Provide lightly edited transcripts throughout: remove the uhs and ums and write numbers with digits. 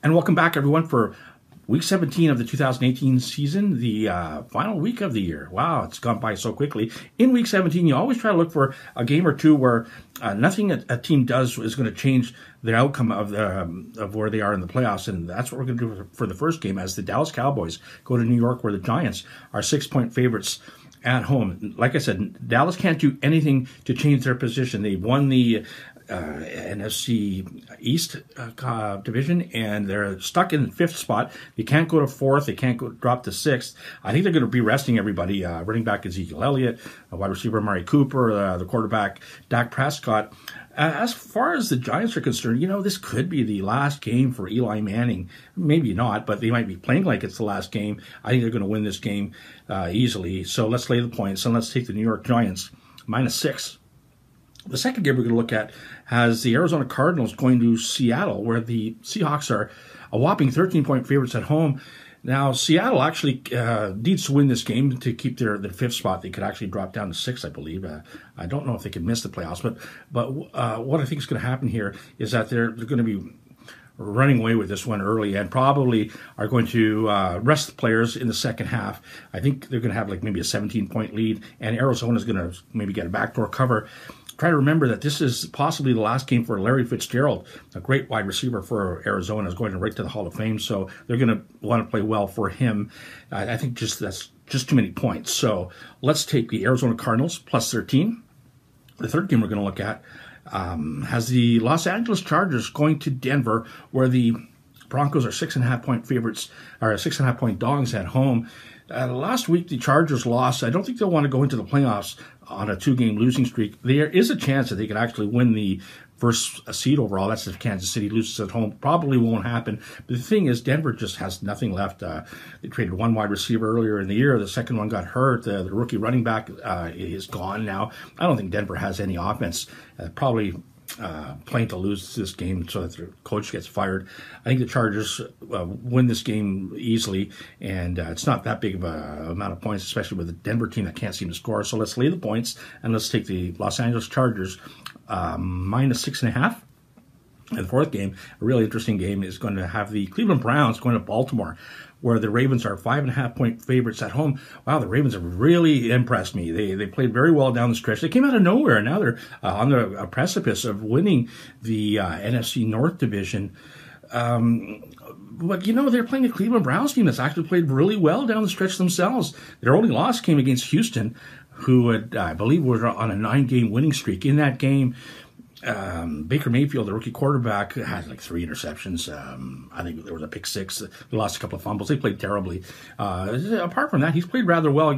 And welcome back, everyone, for Week 17 of the 2018 season, the final week of the year. Wow, it's gone by so quickly. In Week 17, you always try to look for a game or two where nothing a team does is going to change the outcome of where they are in the playoffs, and that's what we're going to do for the first game, as the Dallas Cowboys go to New York, where the Giants are 6-point favorites at home. Like I said, Dallas can't do anything to change their position. They've won the NFC East division, and they're stuck in 5th spot. They can't go to 4th. They can't drop to 6th. I think they're going to be resting everybody. Running back Ezekiel Elliott, wide receiver Amari Cooper, the quarterback Dak Prescott. As far as the Giants are concerned, this could be the last game for Eli Manning. Maybe not, but they might be playing like it's the last game. I think they're going to win this game easily. So let's lay the points, and let's take the New York Giants -6. The second game we're going to look at has the Arizona Cardinals going to Seattle, where the Seahawks are a whopping 13-point favorites at home. Now, Seattle actually needs to win this game to keep their 5th spot. They could actually drop down to 6th, I believe. I don't know if they can miss the playoffs, but what I think is going to happen here is that they're going to be running away with this one early, and probably are going to rest the players in the second half. I think they're going to have maybe a 17-point lead, and Arizona's going to maybe get a backdoor cover. Try to remember that this is possibly the last game for Larry Fitzgerald, a great wide receiver for Arizona, is going right to the Hall of Fame, so they're going to want to play well for him. I think that's just too many points. So let's take the Arizona Cardinals +13. The third game we're going to look at has the Los Angeles Chargers going to Denver, where the Broncos are 6.5-point favorites, or 6.5-point dogs at home. Last week, the Chargers lost. I don't think they'll want to go into the playoffs on a 2-game losing streak. There is a chance that they could actually win the first seed overall. That's if Kansas City loses at home. Probably won't happen. But the thing is, Denver just has nothing left. They traded one wide receiver earlier in the year. The second one got hurt. The rookie running back is gone now. I don't think Denver has any offense. Probably playing to lose this game so that their coach gets fired. I think the Chargers win this game easily, and it's not that big of a amount of points, especially with the Denver team that can't seem to score. So let's lay the points, and let's take the Los Angeles Chargers -6.5. And the fourth game, a really interesting game, is going to have the Cleveland Browns going to Baltimore, where the Ravens are 5.5-point favorites at home. Wow, the Ravens have really impressed me. They played very well down the stretch. They came out of nowhere, and now they're on the precipice of winning the NFC North division. But, they're playing a Cleveland Browns team that's actually played really well down the stretch themselves. Their only loss came against Houston, who I believe was on a 9-game winning streak. In that game, Baker Mayfield, the rookie quarterback, had 3 interceptions. I think there was a pick 6. They lost a couple of fumbles. They played terribly. Apart from that, he's played rather well.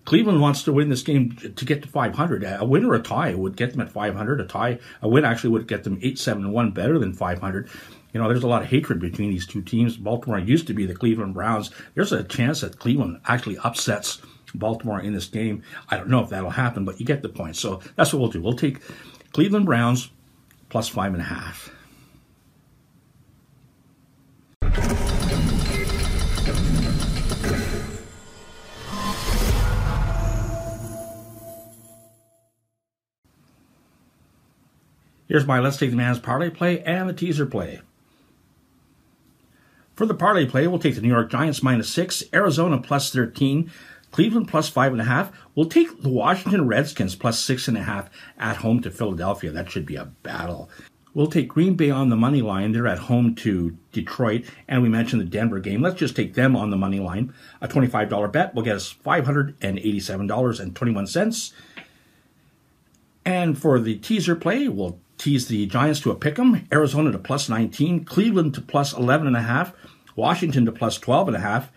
Cleveland wants to win this game to get to 500. A win or a tie would get them at 500. A win actually would get them 8-7-1, better than 500. There's a lot of hatred between these two teams. Baltimore used to be the Cleveland Browns. There's a chance that Cleveland actually upsets Baltimore in this game. I don't know if that'll happen, but you get the point. So that's what we'll do. We'll take Cleveland Browns +5.5. Here's my Let's Take the Man's parlay play and the teaser play. For the parlay play, we'll take the New York Giants -6, Arizona +13, Cleveland +5.5. We'll take the Washington Redskins +6.5 at home to Philadelphia. That should be a battle. We'll take Green Bay on the money line. They're at home to Detroit. And we mentioned the Denver game. Let's just take them on the money line. A $25 bet will get us $587.21. And for the teaser play, we'll tease the Giants to a pick'em, Arizona to +19, Cleveland to +11.5, Washington to +12.5,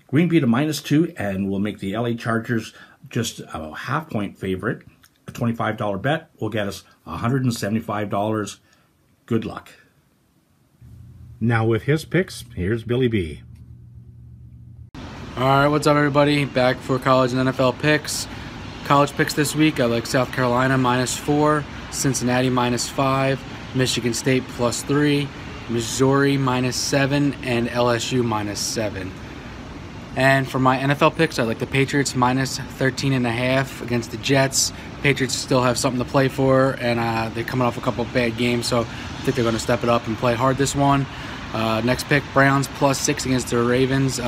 Green Bay to -2, and we'll make the LA Chargers just a half-point favorite. A $25 bet will get us $175. Good luck. Now with his picks, here's Billy B. All right, what's up, everybody? Back for college and NFL picks. College picks this week, I like South Carolina -4, Cincinnati -5, Michigan State +3, Missouri -7, and LSU -7. And for my NFL picks, I like the Patriots -13.5 against the Jets. Patriots still have something to play for, and they're coming off a couple of bad games, so I think they're going to step it up and play hard this one. Next pick, Browns +6 against the Ravens.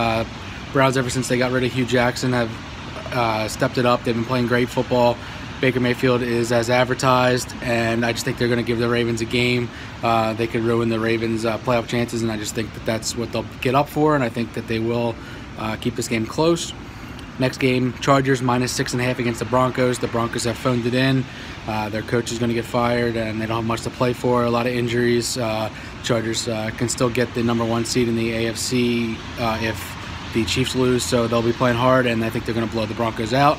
Browns, ever since they got rid of Hugh Jackson, have stepped it up. They've been playing great football. Baker Mayfield is as advertised, and I just think they're going to give the Ravens a game. They could ruin the Ravens' playoff chances, and I just think that that's what they'll get up for, and I think that they will keep this game close. Next game, Chargers -6.5 against the Broncos. The Broncos have phoned it in. Their coach is going to get fired, and they don't have much to play for. A lot of injuries. Chargers can still get the #1 seed in the AFC if the Chiefs lose, so they'll be playing hard, and I think they're going to blow the Broncos out.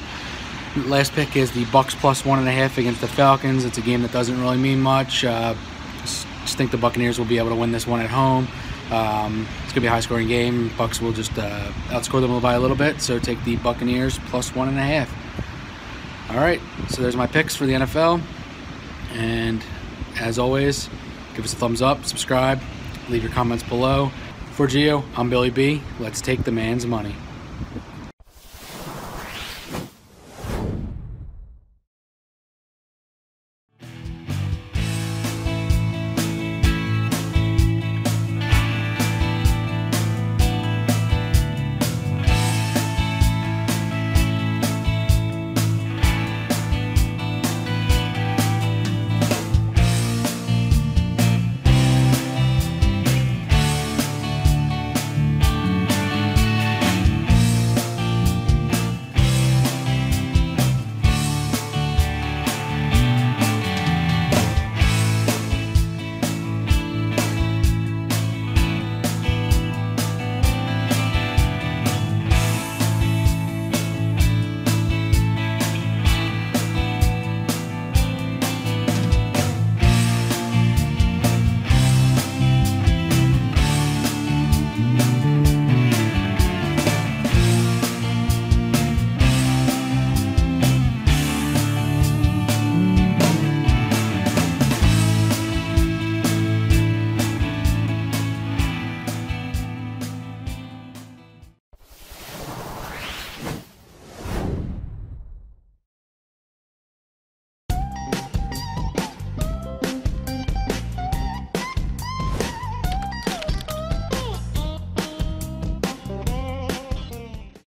Last pick is the Bucs +1.5 against the Falcons. It's a game that doesn't really mean much. Just think the Buccaneers will be able to win this one at home. It's going to be a high-scoring game. Bucs will just outscore them by a little bit, so take the Buccaneers +1.5. All right, so there's my picks for the NFL. And as always, give us a thumbs up, subscribe, leave your comments below. For Gio, I'm Billy B. Let's take the man's money.